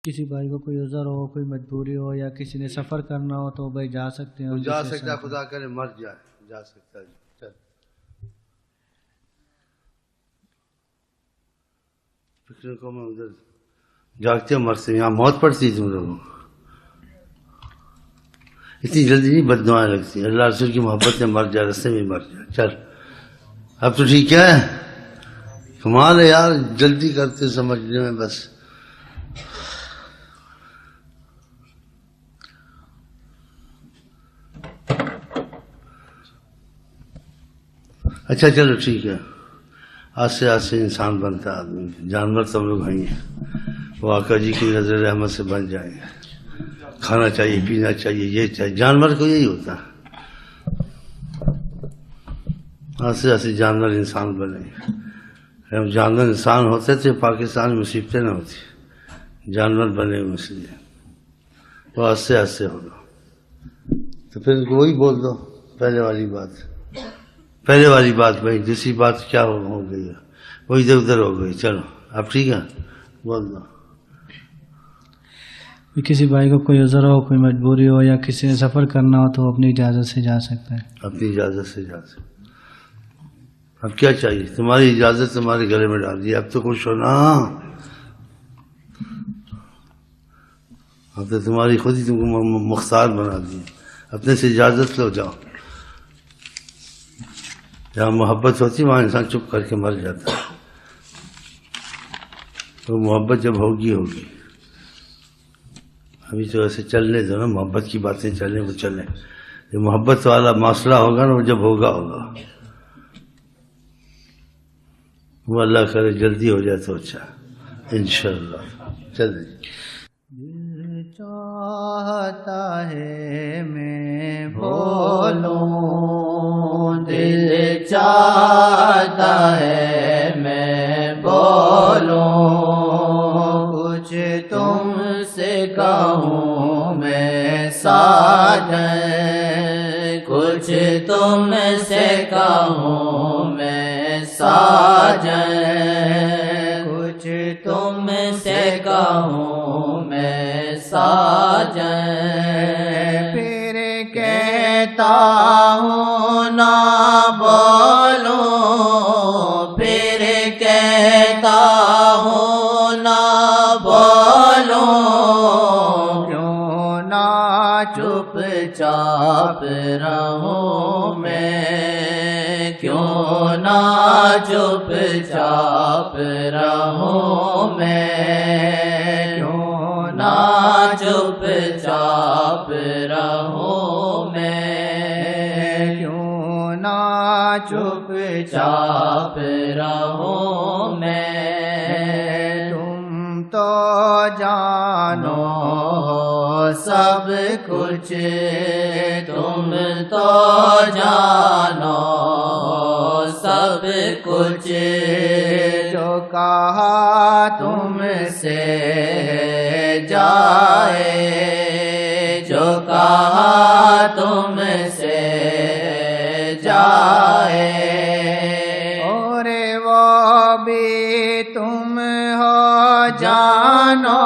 کسی بھائی کو کوئی عذر ہو، کوئی مجبوری ہو یا کسی نے سفر کرنا ہو تو بھائی جا سکتے ہیں؟ جا سکتا ہے، خدا کرے مر جائے، جا سکتا ہے. چل فکر کو میں ادھر جاگتے مرتے یہاں موت پڑتی تم لوگوں کو. اتنی جلدی نہیں بد دعائیں لگتی. اللہ رسول کی محبت میں مر جائے، رستے میں مر جائے. چل اب تو ٹھیک ہے. کمال ہے یار، جلدی کرتے سمجھنے میں بس. اچھا چلو ٹھیک ہے. آستے آستے انسان بنتا ہے آدمی. جانور تو ہم لوگ ہیں، وہ آقا جی کی نظر رحمت سے بن جائیں گے. کھانا چاہیے، پینا چاہیے، یہ چاہیے. جانور کو یہی ہوتا ہے. آستے آستے جانور انسان بنے. ہم جانور انسان ہوتے تھے پاکستان میں مصیبتیں نہ ہوتی. جانور بنے اس لیے وہ آستے آستے ہوگا. تو پھر وہی بول دو پہلے والی بات بھائی. دوسری بات کیا ہو گئی ہے، وہ ادھر ادھر ہو گئی. چلو اب ٹھیک ہے، بول دو. کسی بھائی کو کوئی عذر ہو، کوئی مجبوری ہو یا کسی نے سفر کرنا ہو تو اپنی اجازت سے جا سکتا ہے. اپنی اجازت سے جا سکتا. اب کیا چاہیے؟ تمہاری اجازت تمہارے گلے میں ڈال دی. اب تو خوش ہو نا. اب تو تمہاری خود ہی تم کو مختار بنا دی. اپنے سے اجازت لو، جاؤ. جہاں محبت ہوتی وہاں انسان چپ کر کے مر جاتا ہے. تو محبت جب ہوگی. ابھی تو ایسے چلنے دو نا، محبت کی باتیں چلیں وہ چلیں. یہ محبت والا مسئلہ ہوگا نا، وہ جب ہوگا. وہ اللہ کرے جلدی ہو جائے تو اچھا انشاءاللہ. چلیں. دل چاہتا ہے میں بولوں، دل چاہتا ہے میں بولوں، کچھ تم سے کہوں میں ساجن، کچھ تم سے کہوں میں ساجن، کچھ تم سے کہوں میں ساجن. پھر کہتا ہوں نہ بولوں، پھر کہتا ہوں نہ بولوں، کیوں نہ چپ چاپ رہوں میں، کیوں نہ چپ چاپ رہوں میں، کیوں نہ چپ چاپ رہوں میں، کیوں نہ چپ چاپ رہوں میں. تم تو جانو سب کچھ، تم تو جانو سب کچھ، جو کہا تم سے جائے، جو کہا تم سے جائے. اور وہ بھی تم ہو جانو،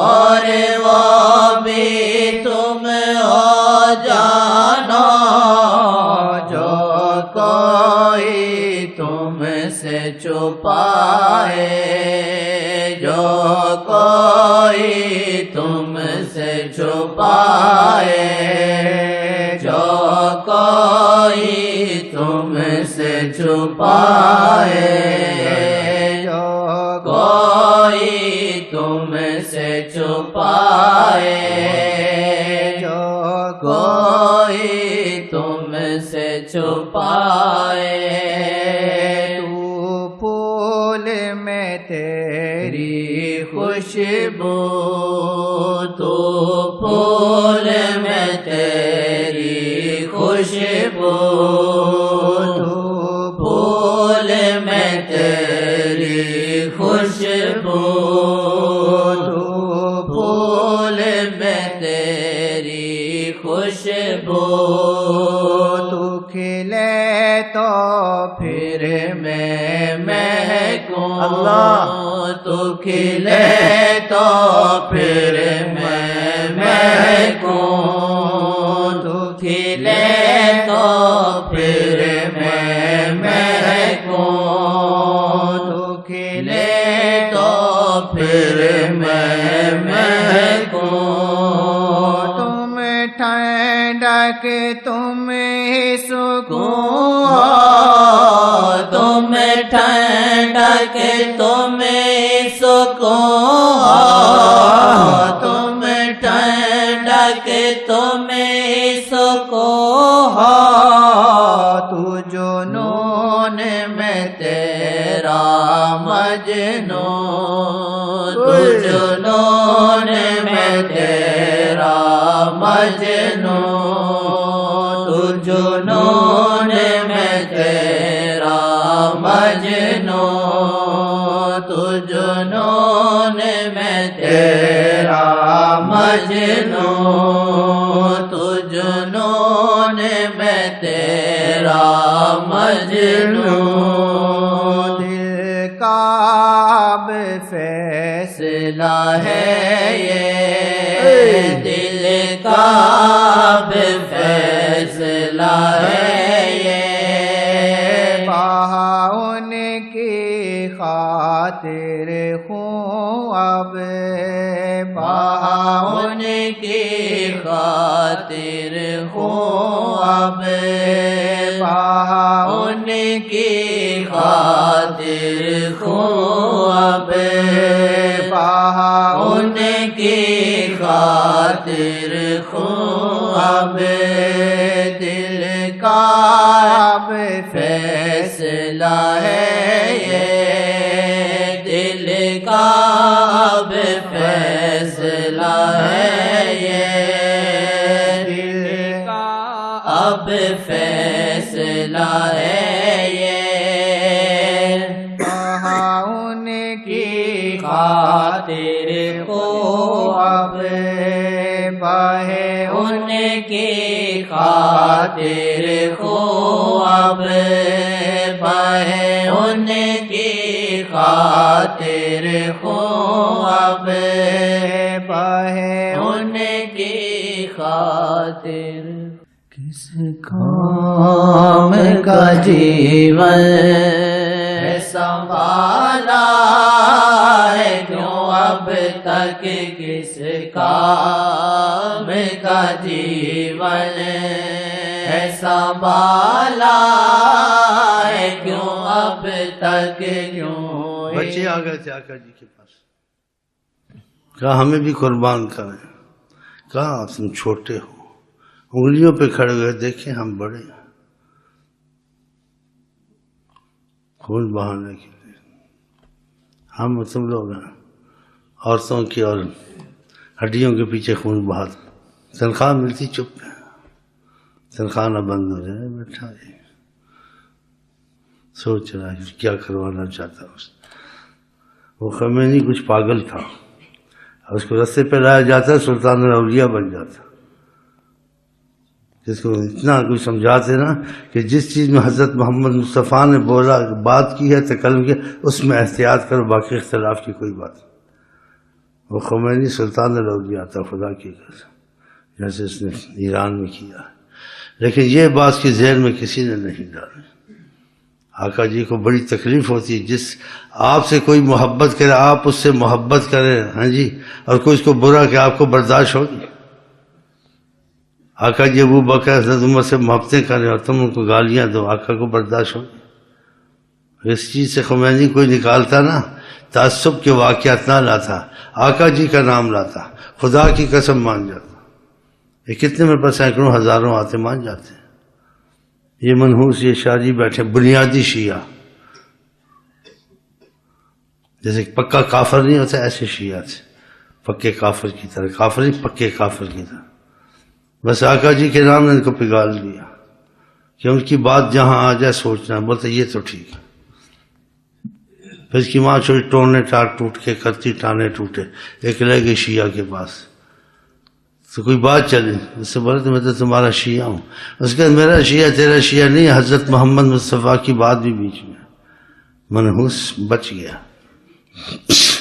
اور وہ بھی تم ہو جانو، جو کوئی تم سے چھپائے، جو کوئی تم سے چھپائے، جو کوئی تم سے چھپائے، جو کوئی تم سے چھپائے، جو کوئی تم سے چھپائے. تو پھول میں تیری خوشبو، تو پھول میں تیری خوشبو، تو پھول میں تیری خوشبو، تو پھول میں تیری خوشبو. تو کھلے تو پھر میں مہکوں، اللہ تو کھلے تو پھر میں مہکوں، تو کھلے تو پھر میں مہکوں، تو کھلے تو پھر میں مہکوں، تم ٹھنڈک تم سکون ہو، تم ٹھنڈک تم سکون ہو، تم ٹھنڈک تم سکون ہو، تو جنون میں تیرا مجنون، تو جنون میں تیرا مجنون، تو جنون میں تیرا مجنون، تو جنون میں تیرا مجنون، تو جنون میں تیرا مجنون، دل کا اب فیصلہ ہے یہ، دل کا اب فیصلہ ہے یہ، بہا ان کی خاطر خون اب، بہا ان کی خاطر خون اب، بہا ان کی خاطر خون اب، بہا ان کی خاطر خون اب، دل کا اب فیصلہ ہے یہ، دل کا اب فیصلہ ہے یہ، دل کا اب فیصلہ ہے یہ، کہاں ان کی خاطر کو اب بہے، ان کی خاطر کو اب بہے، ان کی خاطر کو اب بہے، ان کی خاطر، کس کام کا جیون سنبھالا ہے کیوں اب تک، کس کام کا جیون سنبھالا ہے کیوں اب تک، کیوں بچے آ گئے تھے آقا جی کے پاس، کہا ہمیں بھی قربان کریں، کہا تم چھوٹے ہو، انگلیوں پہ کھڑے ہوئے، دیکھیں ہم بڑے ہیں، خون بہانے کے لیے ہم تم لوگ ہیں، عورتوں کی اور ہڈیوں کے پیچھے خون بہاتے، تنخواہ ملتی چپ ہے، تنخواہ نہ بند ہو جائے، بیٹھا ہے سوچ رہا ہے کیا کروانا چاہتا اس، وہ خمینی کچھ پاگل تھا، اس کو رستے پہ لایا جاتا سلطان الاولیاء بن جاتا، جس کو اتنا کچھ سمجھاتے نا کہ جس چیز میں حضرت محمد مصطفیٰ نے بولا بات کی ہے تکلم کیا، اس میں احتیاط کرو، باقی اختلاف کی کوئی بات نہیں، وہ خمینی سلطان الاولیاء تھا خدا کی قسم، جیسے اس نے ایران میں کیا، لیکن یہ بات کی ذہن میں کسی نے نہیں ڈالی، آقا جی کو بڑی تکلیف ہوتی ہے، جس آپ سے کوئی محبت کرے آپ اس سے محبت کریں، ہاں جی، اور کوئی اس کو برا کہ آپ کو برداشت ہوگی، آقا جی ابو بکر حضرت عمر سے محبتیں کریں اور تم ان کو گالیاں دو، آقا کو برداشت ہوگی؟ اس چیز سے خمینی کوئی نکالتا نا، تعصب کے واقعات نہ لاتا، آقا جی کا نام لاتا، خدا کی قسم مان جاتا، یہ کتنے میرے پاس سینکڑوں ہزاروں آتے مان جاتے ہیں، یہ منحوس یہ شاہجی بیٹھے بنیادی شیعہ، جیسے پکا کافر نہیں ہوتا ایسے شیعہ تھے، پکے کافر کی طرح، کافر نہیں پکے کافر کی طرح، بس آقا جی کے نام نے ان کو پگھال لیا کہ ان کی بات جہاں آ جائے سوچنا، بولتے یہ تو ٹھیک ہے، پھر اس کی ماں چھوڑی ٹوڑنے ٹاٹ ٹوٹ کے کرتی ٹانے ٹوٹے، ایک لے گئی شیعہ کے پاس، تو کوئی بات چلی، اس سے بولے تو میں تو تمہارا شیعہ ہوں، اس کے میرا شیعہ تیرا شیعہ نہیں، حضرت محمد مصطفیٰ کی بات بھی بیچ میں، منحوس بچ گیا، ہے.